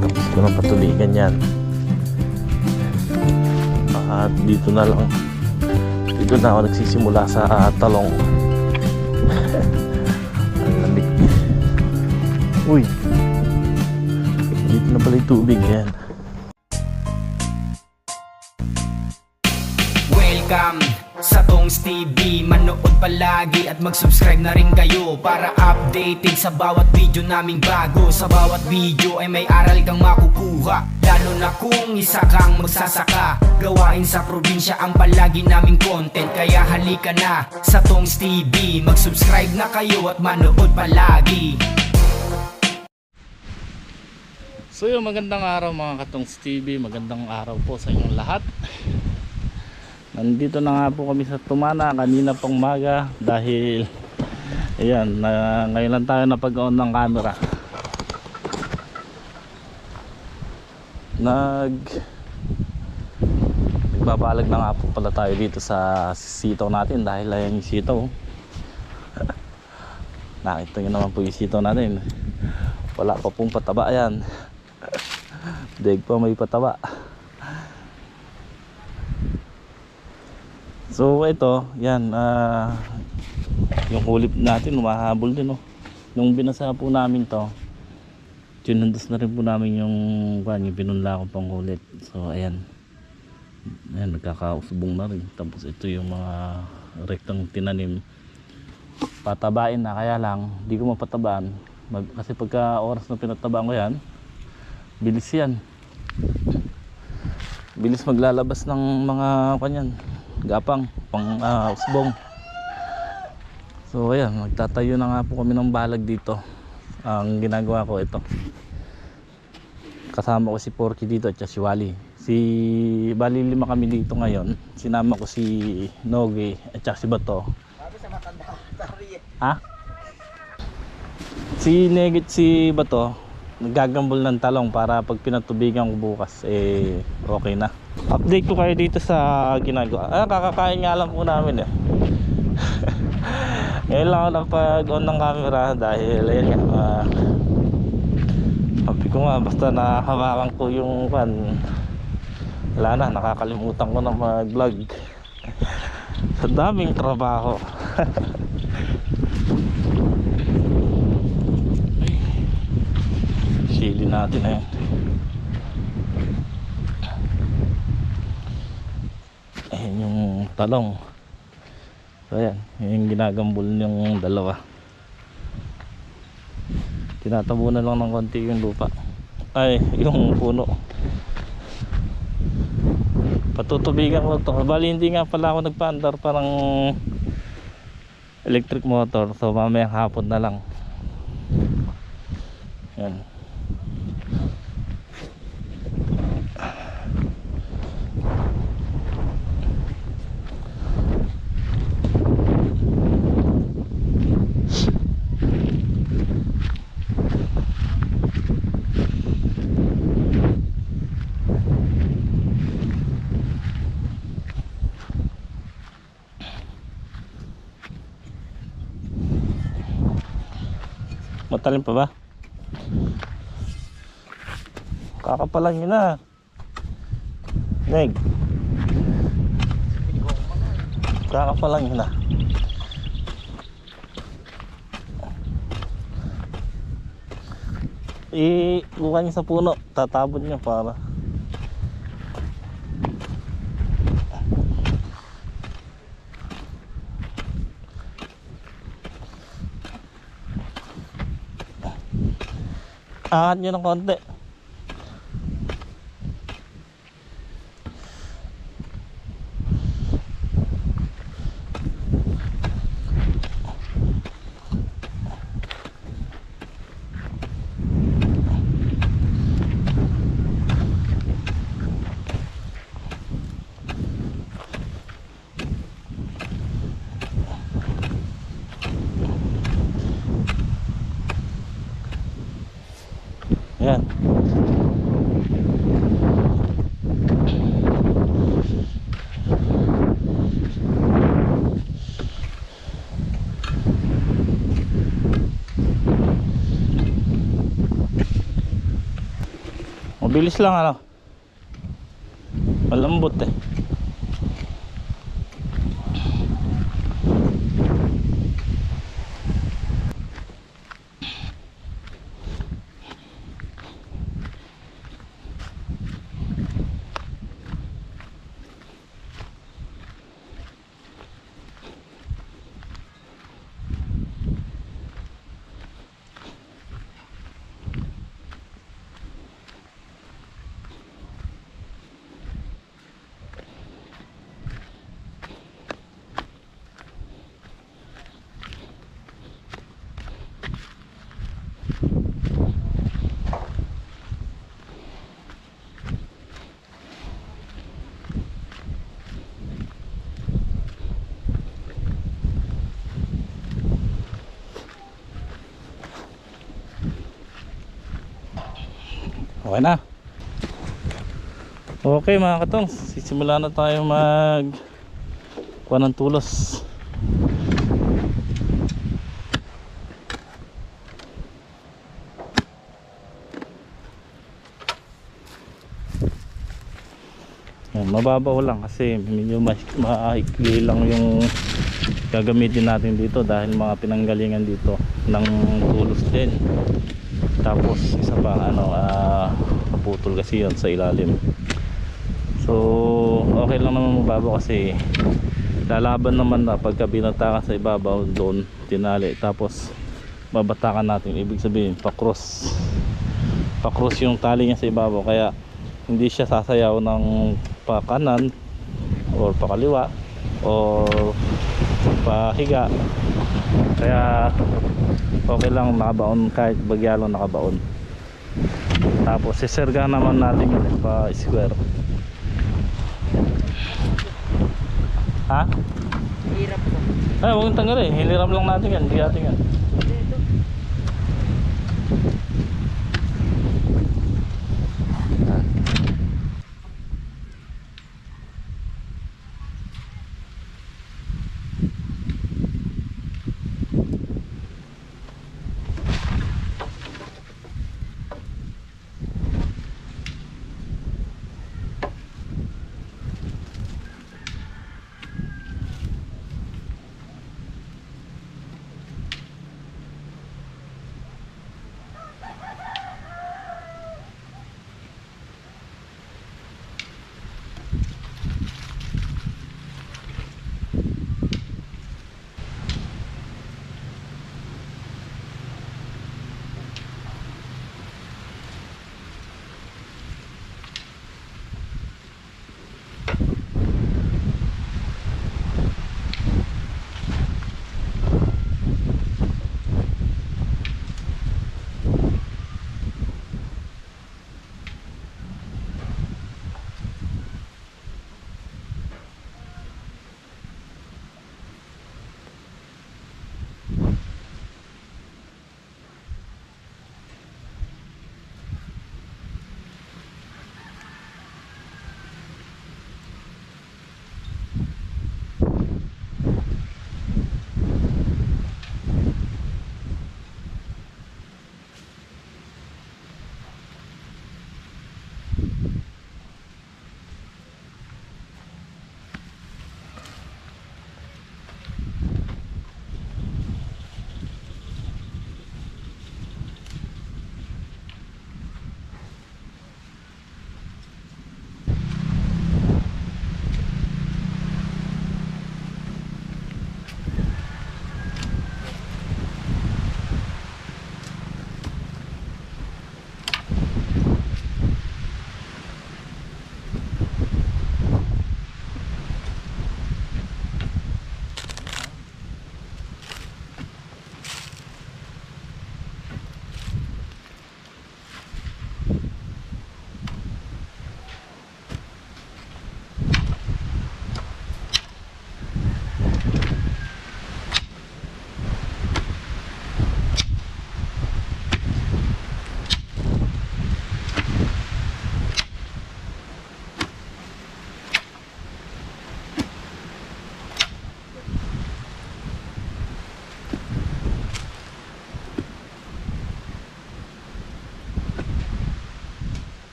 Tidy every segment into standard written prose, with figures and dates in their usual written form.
Tapos ko ng patulingan yan. At dito na lang, dito na ako nagsisimula sa talong. Ang lamig. Uy, dito na pala yung tubig yan. Welcome sa Tongs TV. Manood palagi at mag-subscribe na rin kayo para updated sa bawat video naming bago. Sa bawat video ay may aral kang makukuha, lalo na kung isa kang magsasaka. Gawain sa probinsya ang palagi naming content, kaya halika na sa Tongs TV. Mag-subscribe na kayo at manood palagi. So yung magandang araw mga Katongs TV, magandang araw po sa inyong lahat. Nandito na nga po kami sa Tumana kanina pang maga dahil ayan, ngayon lang tayo napag-on ng camera. Nagbabalag na nga po pala tayo dito sa sitaw natin dahil ayan yung sitaw. Nakita nyo naman po yung sitaw natin, wala pa pong pataba yan. Daig pa may pataba. So ito, yan, yung kulip natin umahabol din, oh. Nung binasa po namin to, tinundos na rin po namin yung pinunla ko pang kulit. So ayan, ayan, nagkakausbong na rin. Tapos ito yung mga rektang tinanim, patabain na, kaya lang di ko mapatabaan kasi pagka oras na pinatabaan ko yan, bilis yan, bilis maglalabas ng mga kanyan gapang pang usbong. So ayan, magtatayo na nga po kami ng balag dito. Ang ginagawa ko ito, kasama ko si Porky dito at si Wally. Bali 5 kami dito ngayon. Sinama ko si Nogi at si Bato. Ha? Si Negit, si Bato nagagambol ng talong para pag pinatubigan ko bukas okay na. Update ko kayo dito sa ginagawa. Kakakain nga lang po namin ngayon lang ako napag-on ng camera dahil ayun nga, sabi ko nga basta nahawakan ko yung wala na, nakakalimutan ko na mag-vlog sa daming trabaho. Sili natin na yan. Ayan yung talong. So ayan, yung ginagambol yung dalawa. Tinatabunan lang ng konti yung lupa, ay yung puno. Patutubigan ko to. Bali hindi nga pala ako nagpaandar, parang electric motor. So mamayang hapon na lang. Yan. Matalim pa ba? Kakapalan yun na Neg, kakapalan yun na. Ibukan nyo sa puno, tatabon nyo para Angat nyo ng konti. Ayan. Mabilis lang ano. Malambot eh. Okay na. Okay mga katong, sisimula na tayo mag kuha ng tulos. Yan, mababaw lang kasi medyo maikli lang yung gagamitin natin dito dahil mga pinanggalingan dito ng tulos din. Tapos isa pa naputol kasi yun sa ilalim. So okay lang naman mababaw kasi lalaban naman na pagka binatakan sa ibabaw doon tinali, tapos babatakan natin, ibig sabihin pa-cross yung tali niya sa ibabaw, kaya hindi siya sasayaw ng pakanan or pakaliwa or pahiga, kaya okay lang nakabaon kahit bagyalo nakabaon. Tapos siserga naman natin pa square. Ha? Hirap po. Ay, huwag yung tanggalin, hiliram lang natin yan, hindi natin yan.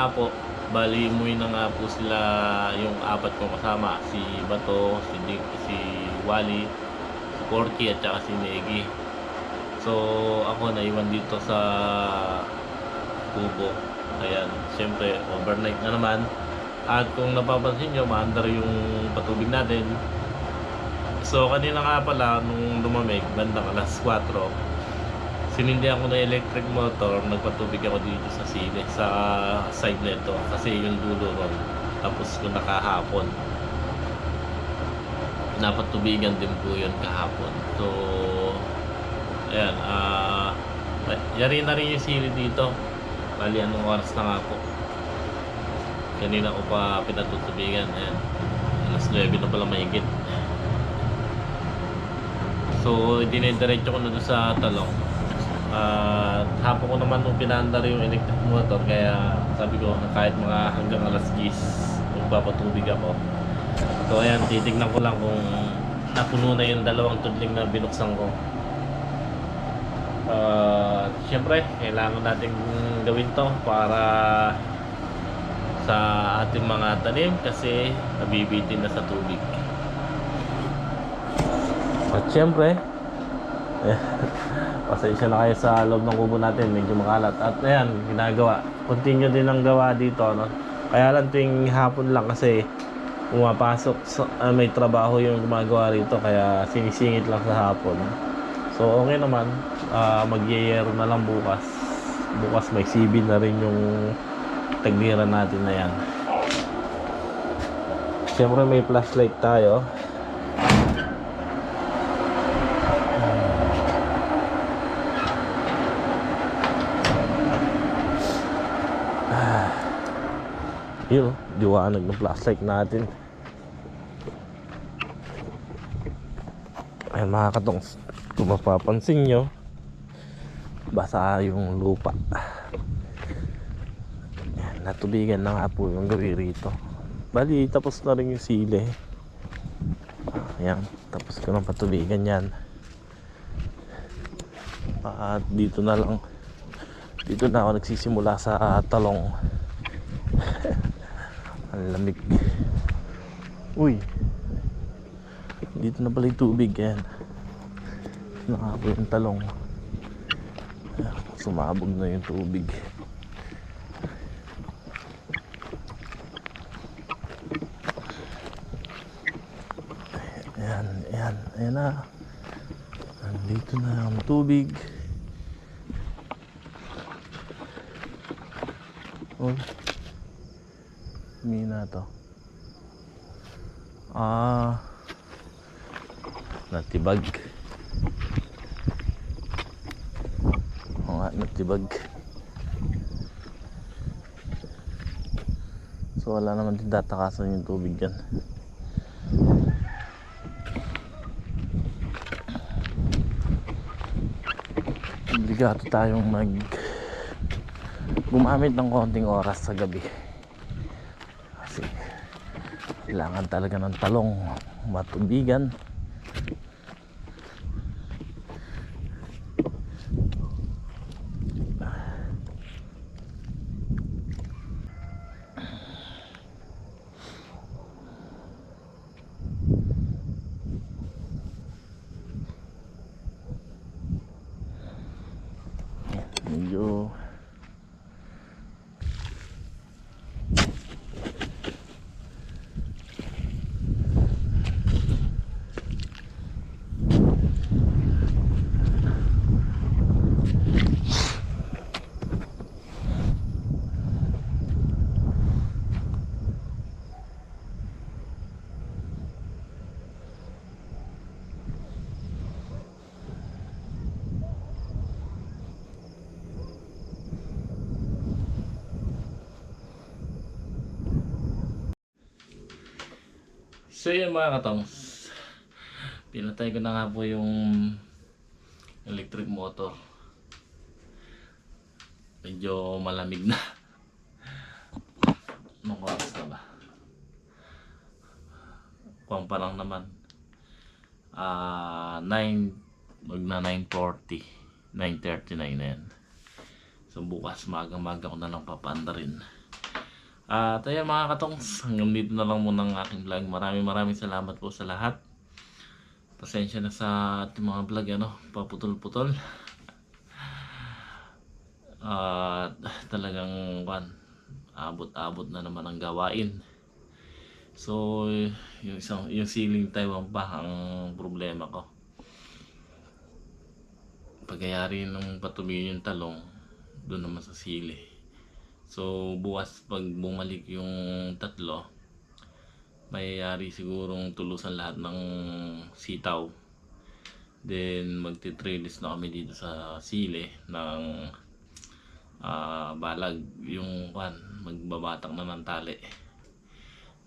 nga po, bali umuwi na nga po sila yung apat kong kasama, si Bato, si Dick, si Wally, si Corky at saka si Negi. So ako naiwan dito sa kubo. Ayan, syempre overnight na naman. At kung napapansin nyo, maandar yung patubig natin. So kanina nga pala nung lumamig, bandang alas 4, sinindihan ko na electric motor, nagpatubig ako dito sa side, sa side nito kasi yung dulo ron. Tapos kung nakahapon, napatubigan din po yun kahapon. So ayan, yari na rin yung sili dito. Bali anong oras na nga po, kanina ko pa pinatutubigan. Ayan, alas 9 na pala mahigit. So dinediretso ko na doon sa talong. Hapon ko naman nung pinandar yung electric motor, kaya sabi ko kahit mga hanggang alas 10 magpapatubig ako. So ayan, titignan ko lang kung napuno na yung dalawang tudling na binuksan ko. Siyempre kailangan natin gawin to para sa ating mga tanim kasi nabibitin na sa tubig. At siyempre pasensya na kayo sa loob ng kubo natin, medyo makalat. At ayan, ginagawa, continue din ang gawa dito, no? Kaya lang tuwing hapon lang kasi pumapasok, may trabaho yung gumagawa rito, kaya sinisingit lang sa hapon. So okay naman, magyayero na lang bukas. Bukas may CB na rin yung tagliran natin na yan. Siyempre may flashlight tayo. Yun, liwanag ng flashlight natin. Ayan mga katongs, kung mapapansin nyo, basa yung lupa. Ayan, natubigan na nga po yung gawi rito. Bali, tapos na rin yung sili. Ayan, tapos ko ng patubigan yan. At dito na lang, dito na ako nagsisimula sa talong. Ang lamig. Uy, dito na pala yung tubig. Yan, nakapo yung talong. Sumabog na yung tubig. Ayan na. Nandito na ang tubig. Oh, mina to. Natibag. Oo nga, natibag. So wala naman din tatakasan yung tubig dyan. Obligado tayong gumamit ng konting oras sa gabi kasi kailangan talaga ng talong matubigan. Medyo so yun mga katongs, pinatay ko na nga po yung electric motor. Medyo malamig na. Anong oras na ba? Kuwang pa lang naman 9, magna 9:40, 9:39 na yan. So bukas maga-maga ko na lang papaanda rin At ayan mga katongs, hanggang dito na lang muna ang aking vlog. Maraming salamat po sa lahat. Pasensya na sa ating mga vlog, paputol-putol. At talagang abot-abot na naman ang gawain. So, yung ceiling Taiwan pa ang problema ko. Pagkayari nung patuloy yung talong, doon naman sa sili. So, bukas pag bumalik yung tatlo, mayayari sigurong tulusan lahat ng sitaw. Then, magti-trellis na kami dito sa sili ng balag. Yung magbabatak na ng tali.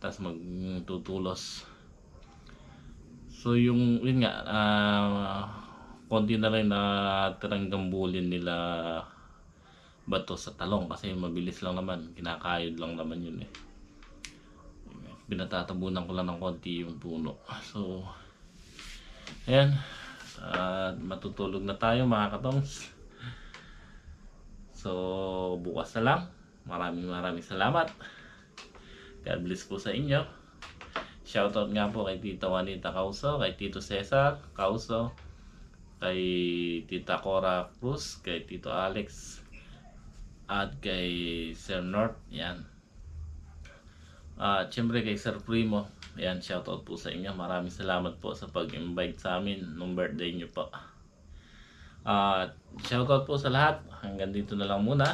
Tapos magtutulos. So, yun nga, konti na rin na tirang gambulin nila bato sa talong kasi mabilis lang naman, kinakayod lang naman yun eh. Pinatatabunan ko lang ng konti yung puno. So ayan, matutulog na tayo mga katongs. So bukas na lang. Maraming salamat. God bless po sa inyo. Shoutout nga po kay Tita Juanita Causo, kay Tito Cesar Causo, kay Tita Cora Cruz, kay Tito Alex, at kay Sir North. Yan. At syempre kay Sir Primo. Yan, shoutout po sa inyo. Maraming salamat po sa pag-invite sa amin nung birthday nyo po. Shoutout po sa lahat. Hanggang dito na lang muna.